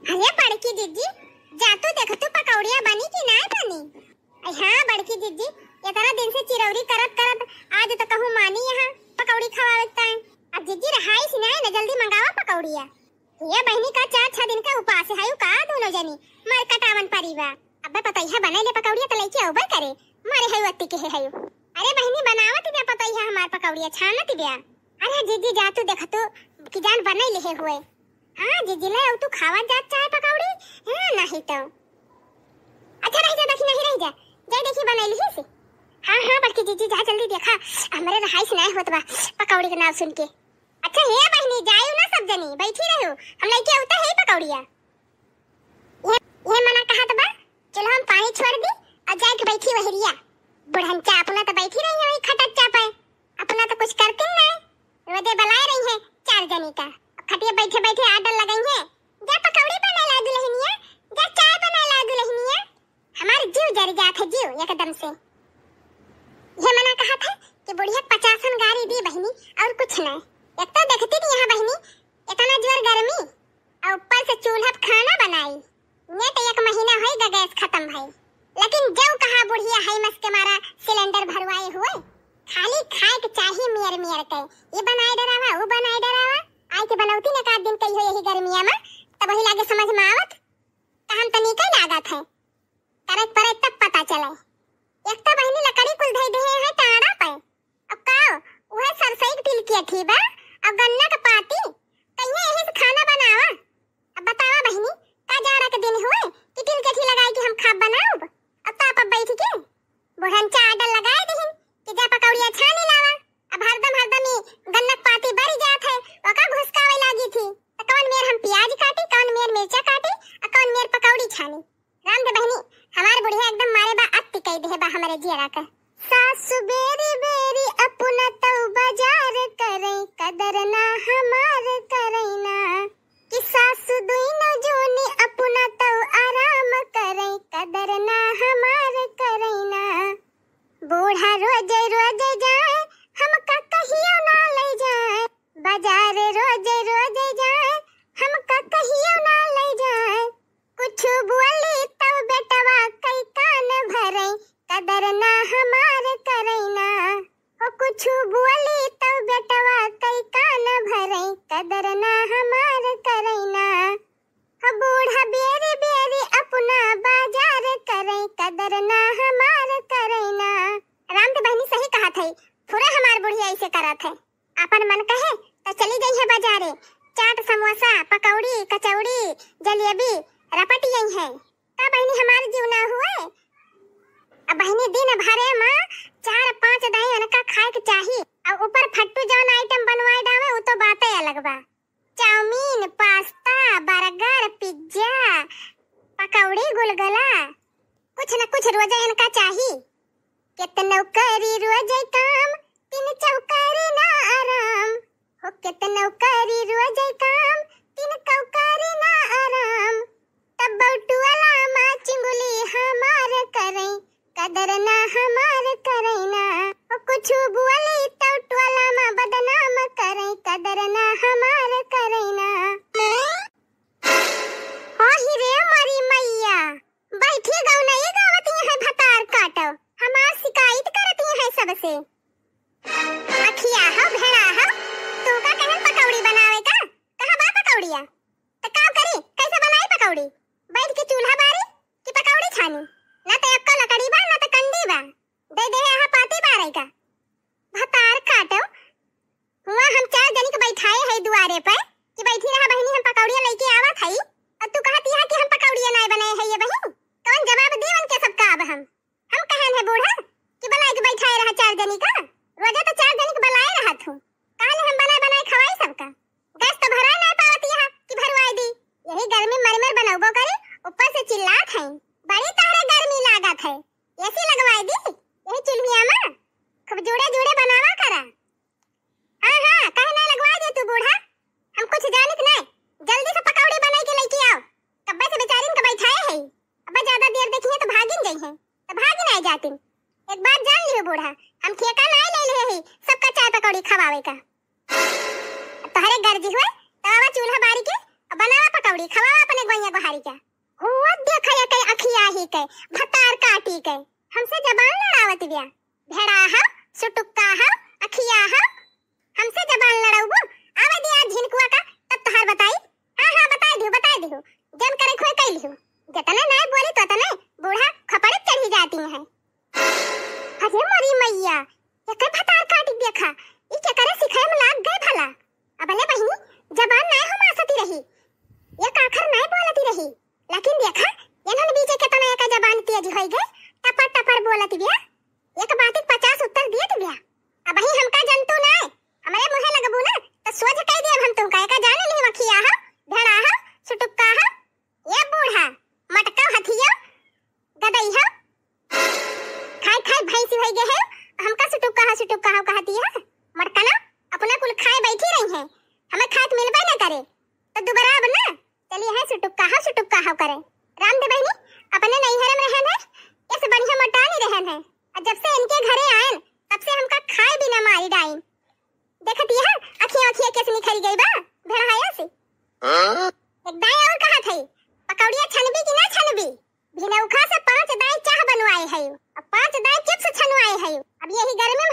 अरे बड़की दीदी जातू देखो तू पकौड़िया बनी कि ना बनी। हाँ बड़की दीदी इतना दिन से चिरौरी करत करत आज तो कहूँ मानी यहाँ पकौड़ी खवावता है। अब दीदी रहाई सी ना जल्दी मंगावा पकौड़िया। ये बहनी का 4-6 दिन का उपास है का दोनों जनी मर कटावन परिवा। अब पता है बनाई ले पकौड़िया तो लेके आउबे करे मारे है वत्ती के है। अरे बहनी बनावत बे पता है हमार पकौड़िया छानत बे। अरे दीदी जा तू देख तू कि जान बनाई ले हुए। हां दीदी ले तू खावा जात चाहे पकौड़ी हां नहीं तो अच्छा रह जा देखी नहीं रह जा जा देखी बनाई ली से। हां बल्कि दीदी जा जल्दी देखा हमरे रहाई से नहीं होत बा पकौड़ी के नाम सुन के। अच्छा हे बहनी जायू ना सब जनी बैठी रहो हम लेके होता है पकौड़िया। ये मना कहा तो बा चलो हम पानी छोड़ दी और जाके बैठी वहरिया। बुढ़ंचा अपना तो बैठी रही है वही खटच्चा पे अपना तो कुछ करती नहीं रोदे बलाए रही है 4 जनी का खटिया बैठे बैठे आडर लगाई है। जा पकौड़ी बना ला दुल्हनिया जा चाय बना ला दुल्हनिया। हमारे जीव जर जात है जीव एकदम से। ये मना कहा था कि बुढ़िया 50 गाड़ी दी बहनी और कुछ नहीं। एक तो देखती थी यहाँ बहनी इतना जोर गर्मी और ऊपर से चूल्हा पे खाना बनाई ने तो 1 महीना होएगा गैस खत्म भाई। लेकिन जो कहा बुढ़िया है मस के मारा सिलेंडर भरवाए हुए खाली खाए के चाहिए मेर मेर के ये बनाए डरावा वो बनाए डरावा आई के बनौती ने का दिन कही हो यही गर्मिया में तब वही लागे समझ में आवत हम तो निकल लागत है करे पर तब पता चले। एक तो बहनी लकड़ी कुल धई दे है टाड़ा पे अब का वह सरसई तिल की थी बा अब गन्ना का पाती कहिए यही से खाना बनावा। अब बतावा बहनी का जाड़ा के दिन हुए कि तिल के थी लगाई कि हम खा बनाओ अब तो आप बैठ के बुढ़ंचा आडर लगाए दहिन कि जा पकौड़िया छानी लावा। अब हरदम ही गन्ना पाती बड़ी जात है ओका घुसकावे लागी थी तो कौन मेर हम प्याज काटी कौन मेर मिर्चा काटी और कौन मेर पकौड़ी छानी। राम दे बहनी हमार बुढ़िया एकदम मारे बा अत्ती कह दे बा हमरे जियरा का सासु बेरी बेरी अपना तो बाजार करे कदर ना हमार करे ना कि सासु दुई न जोनी अपना तो आराम करे कदर ना हमार करे ना। बूढ़ा रोज रोज जाए हम का कहियो ना ले जाए बाजार रोज रोज जाए हम का कहियो ना ले जाए कुछ बोली तब बेटवा कई कान भरे कदर ना हमार करे ना ओ कुछ बोली तब बेटवा कई कान भरे कदर ना हमार करे ना। बूढ़ा बेरी बेरी अपना बाजार करे कदर ना हमार करे ना। राम तो बहनी सही कहा थे पूरा हमार बुढ़िया ऐसे करत है अपन मन कहे तो चली गई है बाजारे चाट समोसा पकौड़ी कचौड़ी जलेबी रपट यही है का बहनी हमारे जीव ना हुए। अब बहनी दिन भरे में 4-5 दही उनका खाए के चाहिए और ऊपर फट्टू जौन आइटम बनवाए डावे वो तो बातें अलग बा। चाउमीन पास्ता बर्गर पिज्जा पकौड़ी गुलगुला कुछ न कुछ रोज इनका चाहिए। कितनो करी रोज काम 3 चौकारी ना आराम हो कितनो करी रोज काम 3 चौकारी ना आराम तब बटुआला माँ चिंगुली हमार करे कदर ना हमार करे ना ओ कुछ बोली तो टोला माँ बदनाम करे कदर ना हमार करे ना। ओ हीरे मरी मैया बैठी गौ नहीं गावती है भतार काटो हमार शिकायत करती है सबसे। अखिया हो भेड़ा हो तू का कहन पकौड़ी बनावे का कहां बा पकौड़िया तो का करी कैसे बनाई पकौड़ी बैठ के चूल्हा बारी कि पकौड़ी छानी ना तो एक लकड़ी बा ना तो कंडी बा दे दे यहाँ पाती बारे का भतार काटो हुआ हम 4 जनी के बैठाए है दुआरे पर कि बैठी रहा बहनी हम पकौड़िया लेके आवत हई और तू कहती है कि हम पकौड़िया नहीं बनाए है ये बहन कौन जवाब देवन के सबका अब हम कहन है बूढ़ा कि बनाए के बैठाए रहा 4 जनी का रोजा तो 4 जनी के बनाए रहा थू काले हम बनाए बनाए खवाई सबका गैस तो भरा नहीं पावत यहाँ कि भरवाई दी यही गर्मी मरमर बनाऊबो करे ऊपर से चिल्लात है बड़ी तारे गर्मी लागत है ऐसी लगवाई दी यही चुल्हिया में खूब जोड़े जोड़े बनावा करा। हां कहे नहीं लगवाई दे तू बूढ़ा हम कुछ जानित नहीं जल्दी से पकौड़ी बनाई के लेके आओ कब्बे से बेचारीन के बैठाए है अब ज्यादा देर देखिए तो भागिन गई है तो भागिन आ जाती। एक बात जान लियो बूढ़ा हम ठेका नहीं ले ले है सबका चाय पकौड़ी खवावे का तोहरे गर्जी हुए तो आवा चूल्हा बारी के अब बनावा पकौड़ी खवावा अपने गोइया गोहारी का। हुआ देखा ये कई अखिया ही के भतार काटी के हमसे जबान लड़ावत बिया। भेड़ा हा सुटुक्का हा अखिया हा हमसे जबान लड़ाऊबो। आवे दिया झिनकुआ का तब तोहार बताई। हां बता दियो जन करे खोय कई लियो। जतने नहीं बोली तो तने बूढ़ा खपड़े चढ़ी जाती है। अरे मरी मैया ये कई भतार काटी देखा ई के करे सिखाए में लाग गए भला। अबले बहिनी जबान नहीं हम आसती रही ये काखर नहीं बोलती रही लेकिन देखा इन्होंने बीचे कितना एक जबान तेज होई गए टपर टपर बोलती बिया। एक बात 50 उत्तर दिए बिया। अब ही हमका जंतु ना हमारे मुंह लगबू ना तो सोच कह दिए हम तुमका एका जाने नहीं वखिया हा भेड़ा हा सुटुक्का हा ये बूढ़ा मटका हथिया गदई हा खाए भैंसी होई गए है। हमका सुटुक्का हा कहती है मटका ना अपना कुल खाए बैठी रही है हमें खात मिलबे ना करे तो दोबारा अब ना चलिए है सुटुक्का हा करे। राम दे बहनी अपने नैहर में रहन है इस बढ़िया मटा नहीं रहन है और जब से इनके घरे आए तब से हमका खाए बिना मारी डाइन देखती है अखियां कैसे निखरी गई बा भेड़ा है से। एक दाई और कहा थई पकौड़िया छनबी कि ना छनबी भिनौखा से 5 दाई चाह बनवाए है और 5 दाई चिप्स छनवाए है। अब यही घर में